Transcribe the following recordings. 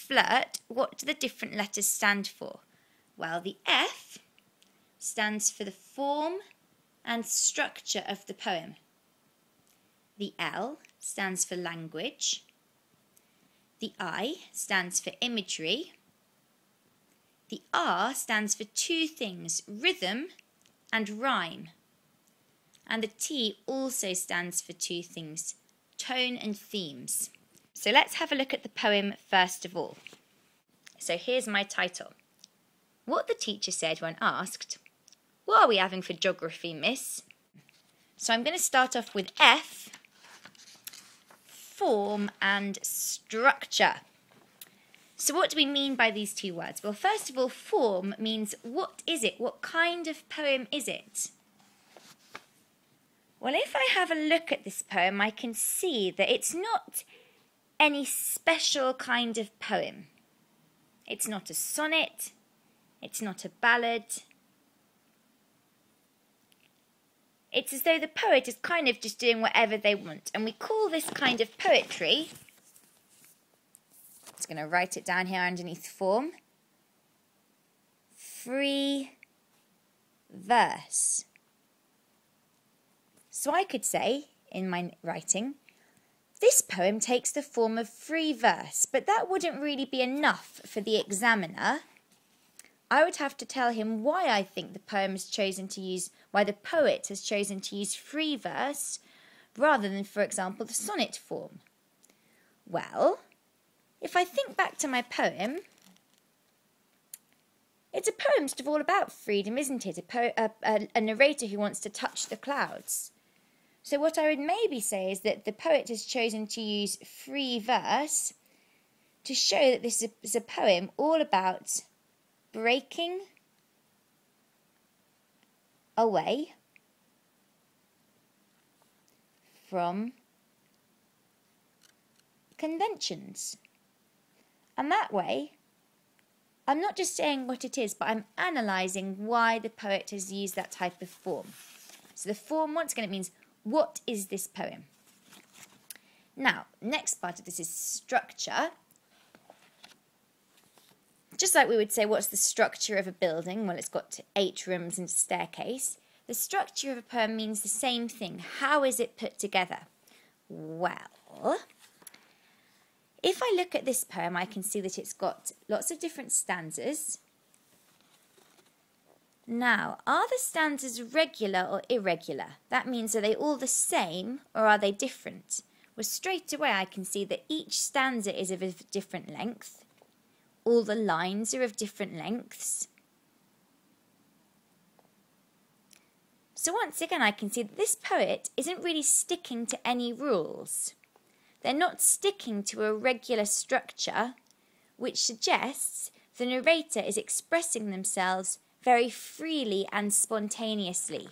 flirt, what do the different letters stand for? Well, the F stands for the form and structure of the poem. The L stands for language. The I stands for imagery. The R stands for two things, rhythm and rhyme. And the T also stands for two things, tone and themes. So let's have a look at the poem first of all. So here's my title. What the teacher said when asked, "What are we having for geography, miss?" So I'm going to start off with F, form and structure. So what do we mean by these two words? Well, first of all, form means what is it? What kind of poem is it? Well, if I have a look at this poem, I can see that it's not any special kind of poem. It's not a sonnet. It's not a ballad. It's as though the poet is kind of just doing whatever they want. And we call this kind of poetry, I'm just going to write it down here underneath form, free verse. So I could say, in my writing, this poem takes the form of free verse, but that wouldn't really be enough for the examiner. I would have to tell him why I think the poet has chosen to use free verse rather than, for example, the sonnet form. Well, if I think back to my poem, it's a poem sort of all about freedom, isn't it? A narrator who wants to touch the clouds. So what I would maybe say is that the poet has chosen to use free verse to show that this is a poem all about breaking away from conventions. And that way, I'm not just saying what it is, but I'm analysing why the poet has used that type of form. So the form, once again, it means, what is this poem? Now, next part of this is structure. Just like we would say, what's the structure of a building? Well, it's got 8 rooms and a staircase. The structure of a poem means the same thing. How is it put together? Well, if I look at this poem, I can see that it's got lots of different stanzas. Now, are the stanzas regular or irregular? That means, are they all the same or are they different? Well, straight away I can see that each stanza is of a different length. All the lines are of different lengths. So once again, I can see that this poet isn't really sticking to any rules. They're not sticking to a regular structure, which suggests the narrator is expressing themselves very freely and spontaneously.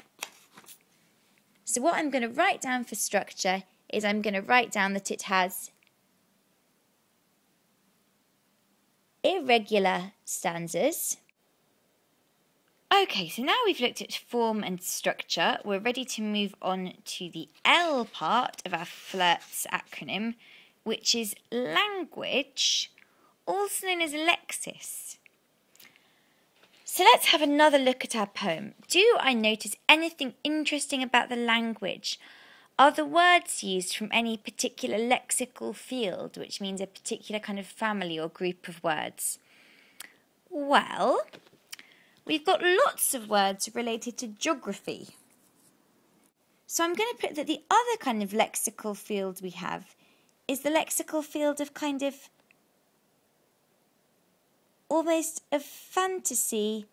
So what I'm going to write down for structure is I'm going to write down that it has irregular stanzas. Okay, so now we've looked at form and structure, we're ready to move on to the L part of our FLIRT's acronym, which is language, also known as lexis. So let's have another look at our poem. Do I notice anything interesting about the language? Are the words used from any particular lexical field, which means a particular kind of family or group of words? Well, we've got lots of words related to geography. So I'm going to put that the other kind of lexical field we have is the lexical field of kind of almost of fantasy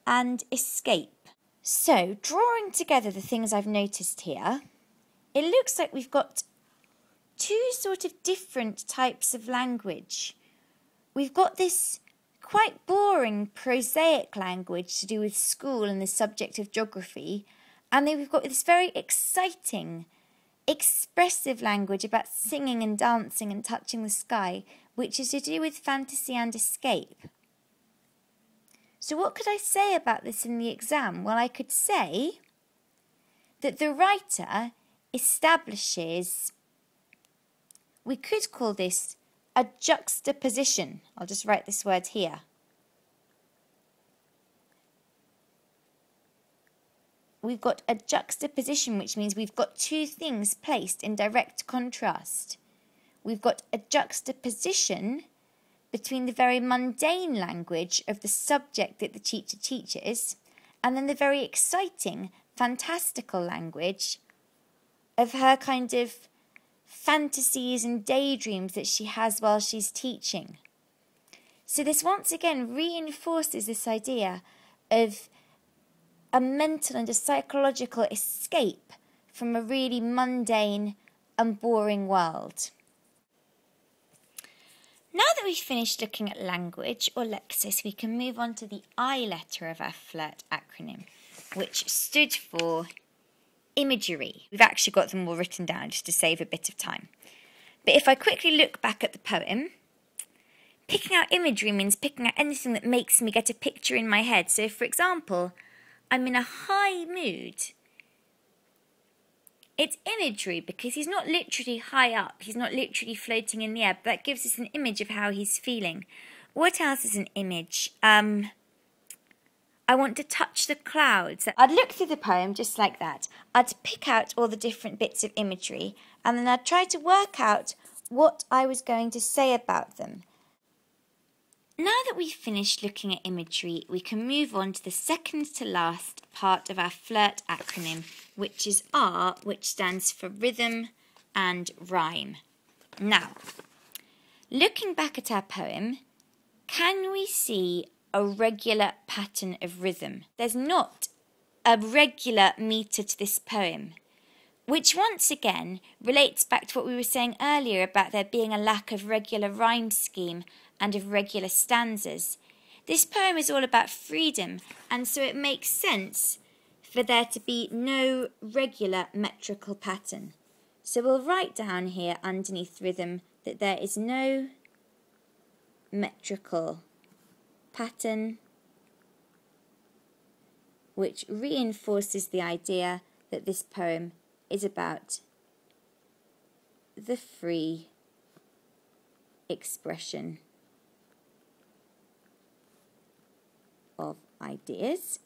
and escape. So, drawing together the things I've noticed here, it looks like we've got 2 sort of different types of language. We've got this quite boring, prosaic language to do with school and the subject of geography, and then we've got this very exciting, expressive language about singing and dancing and touching the sky, which is to do with fantasy and escape. So what could I say about this in the exam? Well, I could say that the writer establishes, we could call this a juxtaposition. I'll just write this word here. We've got a juxtaposition, which means we've got two things placed in direct contrast. We've got a juxtaposition between the very mundane language of the subject that the teacher teaches and then the very exciting, fantastical language of her kind of fantasies and daydreams that she has while she's teaching. So this once again reinforces this idea of a mental and a psychological escape from a really mundane and boring world. Now that we've finished looking at language or lexis, we can move on to the I letter of our FLIRT acronym, which stood for imagery. We've actually got them all written down just to save a bit of time. But if I quickly look back at the poem, picking out imagery means picking out anything that makes me get a picture in my head. So for example, I'm in a high mood. It's imagery because he's not literally high up, he's not literally floating in the air, but that gives us an image of how he's feeling. What else is an image? I want to touch the clouds. I'd look through the poem just like that. I'd pick out all the different bits of imagery and then I'd try to work out what I was going to say about them. Now that we've finished looking at imagery, we can move on to the second to last part of our FLIRT acronym, which is R, which stands for rhythm and rhyme. Now, looking back at our poem, can we see a regular pattern of rhythm? There's not a regular metre to this poem, which once again relates back to what we were saying earlier about there being a lack of regular rhyme scheme and of regular stanzas. This poem is all about freedom, and so it makes sense for there to be no regular metrical pattern. So we'll write down here underneath rhythm that there is no metrical pattern, which reinforces the idea that this poem is about the free expression of ideas.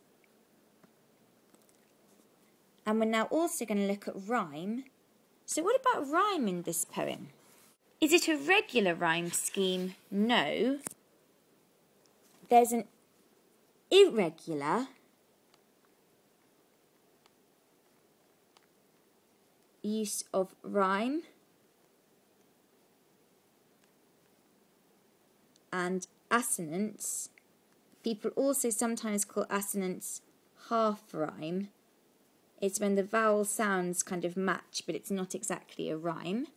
And we're now also going to look at rhyme. So what about rhyme in this poem? Is it a regular rhyme scheme? No. There's an irregular use of rhyme and assonance. People also sometimes call assonance half rhyme. It's when the vowel sounds kind of match, but it's not exactly a rhyme.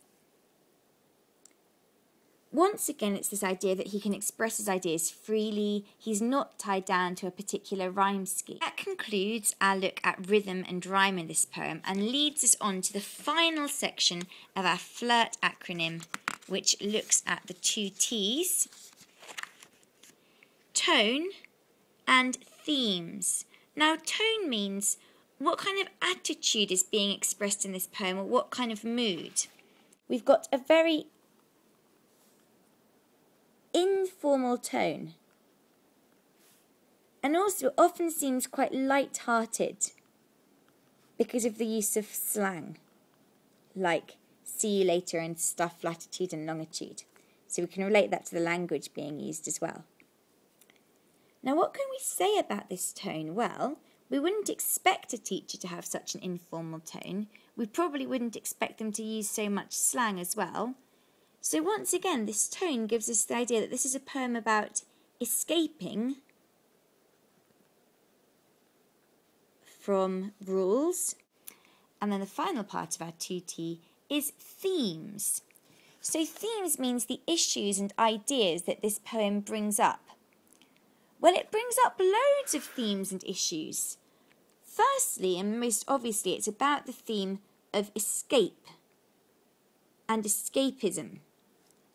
Once again, it's this idea that he can express his ideas freely. He's not tied down to a particular rhyme scheme. That concludes our look at rhythm and rhyme in this poem and leads us on to the final section of our FLIRT acronym, which looks at the two T's: tone and themes. Now, tone means what kind of attitude is being expressed in this poem, or what kind of mood. We've got a very informal tone, and also often seems quite light-hearted because of the use of slang, like see you later and stuff, latitude and longitude. So we can relate that to the language being used as well. Now, what can we say about this tone? Well, we wouldn't expect a teacher to have such an informal tone. We probably wouldn't expect them to use so much slang as well. So once again, this tone gives us the idea that this is a poem about escaping from rules. And then the final part of our 2T is themes. So themes means the issues and ideas that this poem brings up. Well, it brings up loads of themes and issues. Firstly, and most obviously, it's about the theme of escape and escapism.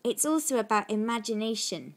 It's also about imagination.